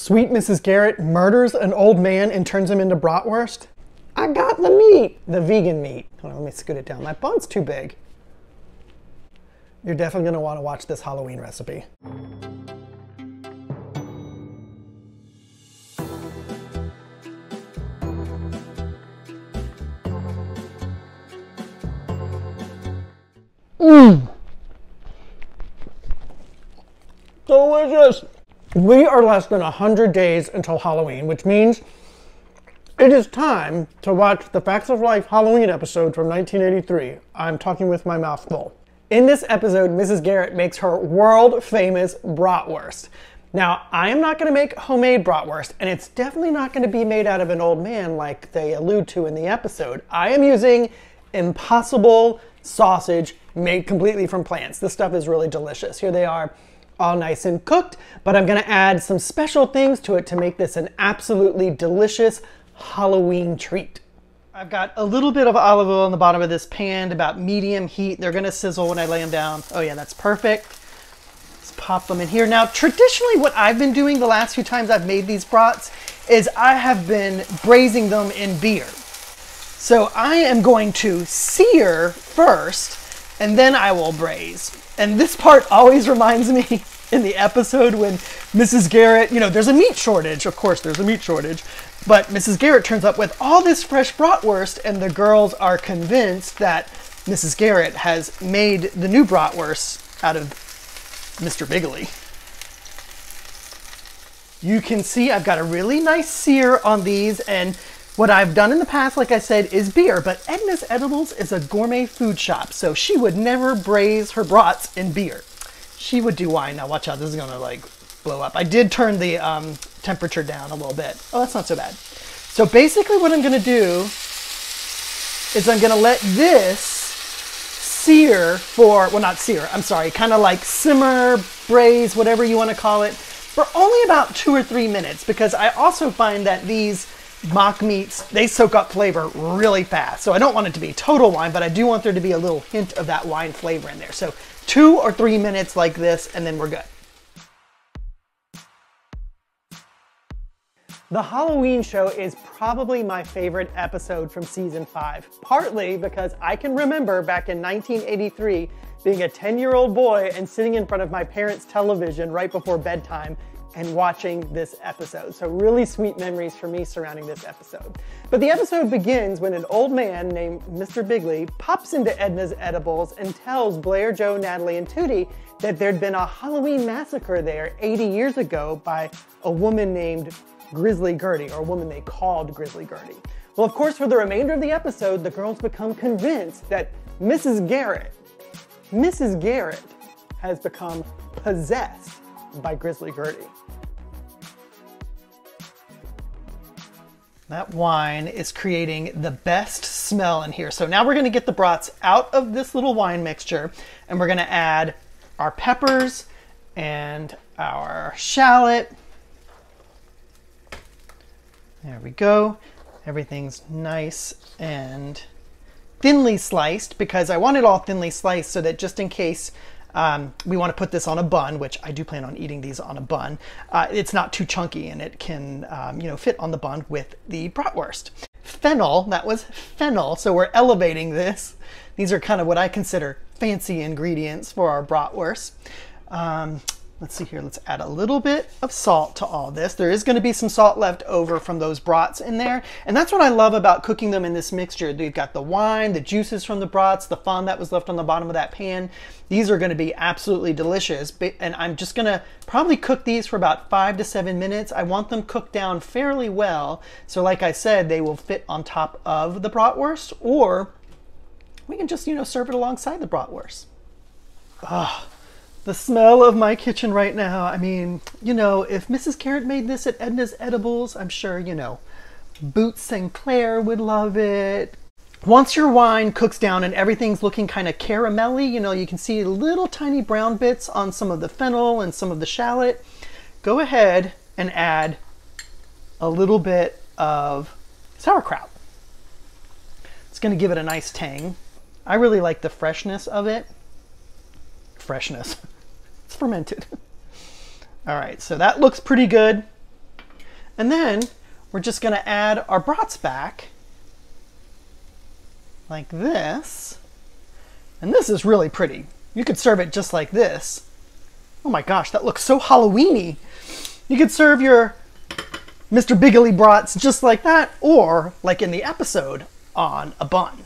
Sweet Mrs. Garrett murders an old man and turns him into bratwurst. I got the meat, the vegan meat. Hold on, let me scoot it down. My bun's too big. You're definitely going to want to watch this Halloween recipe. Mmm. Delicious. We are less than 100 days until Halloween, which means it is time to watch the Facts of Life Halloween episode from 1983. I'm talking with my mouth full. In this episode, Mrs. Garrett makes her world-famous bratwurst. Now, I am not going to make homemade bratwurst, and it's definitely not going to be made out of an old man like they allude to in the episode. I am using Impossible sausage made completely from plants. This stuff is really delicious. Here they are, all nice and cooked, but I'm going to add some special things to it to make this an absolutely delicious Halloween treat. I've got a little bit of olive oil in the bottom of this pan, about medium heat. They're gonna sizzle when I lay them down. Oh yeah, that's perfect. Let's pop them in here. Now, traditionally what I've been doing the last few times I've made these brats is I have been braising them in beer. So I am going to sear first, and then I will braise. And this part always reminds me in the episode when Mrs. Garrett, you know, there's a meat shortage. Of course, there's a meat shortage. But Mrs. Garrett turns up with all this fresh bratwurst, and the girls are convinced that Mrs. Garrett has made the new bratwurst out of Mr. Bigley. You can see I've got a really nice sear on these, and what I've done in the past, like I said, is beer, but Edna's Edibles is a gourmet food shop, so she would never braise her brats in beer. She would do wine. Now watch out, this is gonna like blow up. I did turn the temperature down a little bit. Oh, that's not so bad. So basically what I'm gonna do is I'm gonna let this sear for, well not sear, I'm sorry, kind of like simmer, braise, whatever you wanna call it, for only about 2 or 3 minutes, because I also find that these mock meats, they soak up flavor really fast. So I don't want it to be total wine, but I do want there to be a little hint of that wine flavor in there. So 2 or 3 minutes like this, and then we're good. The Halloween show is probably my favorite episode from season 5, partly because I can remember back in 1983 being a 10-year-old boy and sitting in front of my parents' television right before bedtime and watching this episode. So really sweet memories for me surrounding this episode. But the episode begins when an old man named Mr. Bigley pops into Edna's Edibles and tells Blair, Joe, Natalie, and Tootie that there'd been a Halloween massacre there 80 years ago by a woman named Grizzly Gertie, or a woman they called Grizzly Gertie. Well, of course, for the remainder of the episode, the girls become convinced that Mrs. Garrett has become possessed by Grizzly Gertie. That wine is creating the best smell in here. So now we're gonna get the brats out of this little wine mixture, and we're gonna add our peppers and our shallot. There we go. Everything's nice and thinly sliced, because I want it all thinly sliced so that just in case we want to put this on a bun, which I do plan on eating these on a bun, it's not too chunky and it can you know, fit on the bun with the bratwurst. Fennel, that was fennel, so we're elevating this. These are kind of what I consider fancy ingredients for our bratwurst. Let's see here, let's add a little bit of salt to all this. There is going to be some salt left over from those brats in there. And that's what I love about cooking them in this mixture. You've got the wine, the juices from the brats, the fond that was left on the bottom of that pan. These are going to be absolutely delicious. And I'm just going to probably cook these for about 5 to 7 minutes. I want them cooked down fairly well. So like I said, they will fit on top of the bratwurst, or we can just, you know, serve it alongside the bratwurst. Ah. The smell of my kitchen right now. I mean, you know, if Mrs. Garrett made this at Edna's Edibles, I'm sure, you know, Boots Sinclair would love it. Once your wine cooks down and everything's looking kind of caramelly, you know, you can see little tiny brown bits on some of the fennel and some of the shallot, go ahead and add a little bit of sauerkraut. It's going to give it a nice tang. I really like the freshness of it. Freshness. It's fermented. All right, so that looks pretty good. And then we're just going to add our brats back like this. And this is really pretty. You could serve it just like this. Oh my gosh, that looks so Halloween-y. You could serve your Mr. Bigley Brats just like that, or like in the episode, on a bun.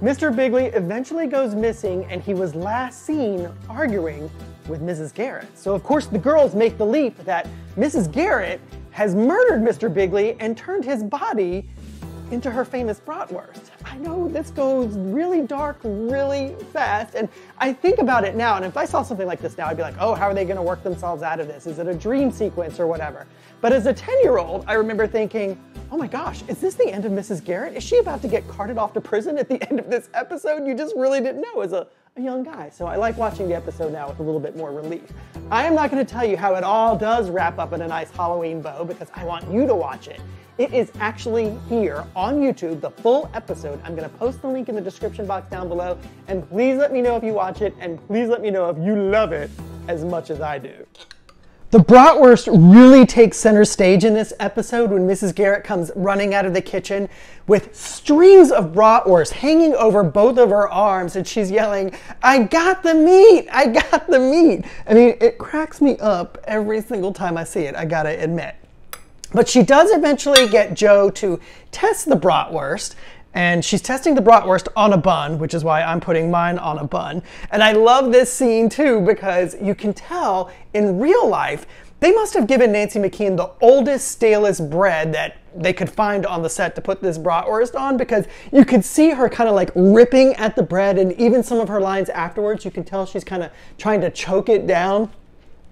Mr. Bigley eventually goes missing, and he was last seen arguing with Mrs. Garrett. So of course the girls make the leap that Mrs. Garrett has murdered Mr. Bigley and turned his body into her famous bratwurst. I know this goes really dark really fast, and I think about it now, and if I saw something like this now, I'd be like, oh, how are they gonna work themselves out of this? Is it a dream sequence or whatever? But as a 10-year-old, I remember thinking, oh my gosh, is this the end of Mrs. Garrett? Is she about to get carted off to prison at the end of this episode? You just really didn't know as a young guy. So I like watching the episode now with a little bit more relief. I am not gonna tell you how it all does wrap up in a nice Halloween bow because I want you to watch it. It is actually here on YouTube, the full episode. I'm gonna post the link in the description box down below, and please let me know if you watch it, and please let me know if you love it as much as I do. The bratwurst really takes center stage in this episode when Mrs. Garrett comes running out of the kitchen with strings of bratwurst hanging over both of her arms, and she's yelling, I got the meat, I got the meat. I mean, it cracks me up every single time I see it, I gotta admit. But she does eventually get Joe to test the bratwurst, and she's testing the bratwurst on a bun, which is why I'm putting mine on a bun. And I love this scene too, because you can tell in real life, they must have given Nancy McKeon the oldest, stalest bread that they could find on the set to put this bratwurst on, because you could see her kind of like ripping at the bread, and even some of her lines afterwards, you can tell she's kind of trying to choke it down.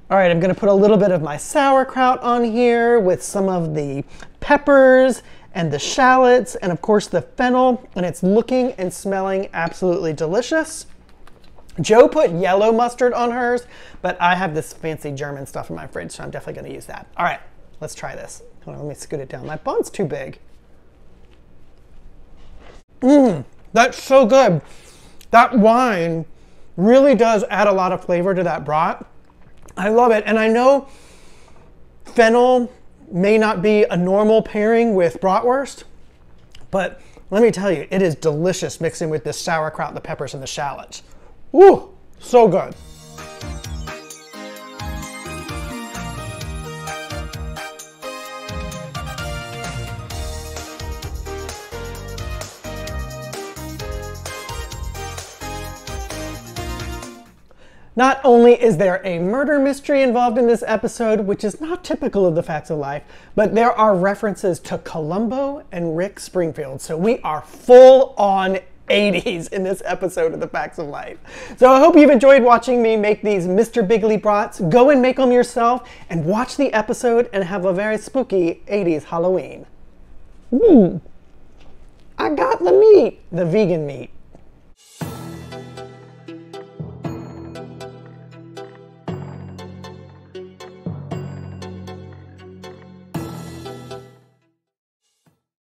All right, I'm gonna put a little bit of my sauerkraut on here with some of the peppers and the shallots and of course the fennel, and it's looking and smelling absolutely delicious. Joe put yellow mustard on hers, but I have this fancy German stuff in my fridge, so I'm definitely gonna use that. All right, let's try this. Hold on, let me scoot it down. My bun's too big. That's so good. That wine really does add a lot of flavor to that brat. I love it, and I know fennel may not be a normal pairing with bratwurst, but let me tell you, it is delicious mixing with this sauerkraut, the peppers, and the shallots. Woo, so good. Not only is there a murder mystery involved in this episode, which is not typical of the Facts of Life, but there are references to Columbo and Rick Springfield. So we are full on 80s in this episode of the Facts of Life. So I hope you've enjoyed watching me make these Mr. Bigley Brats. Go and make them yourself and watch the episode and have a very spooky 80s Halloween. I got the meat, the vegan meat.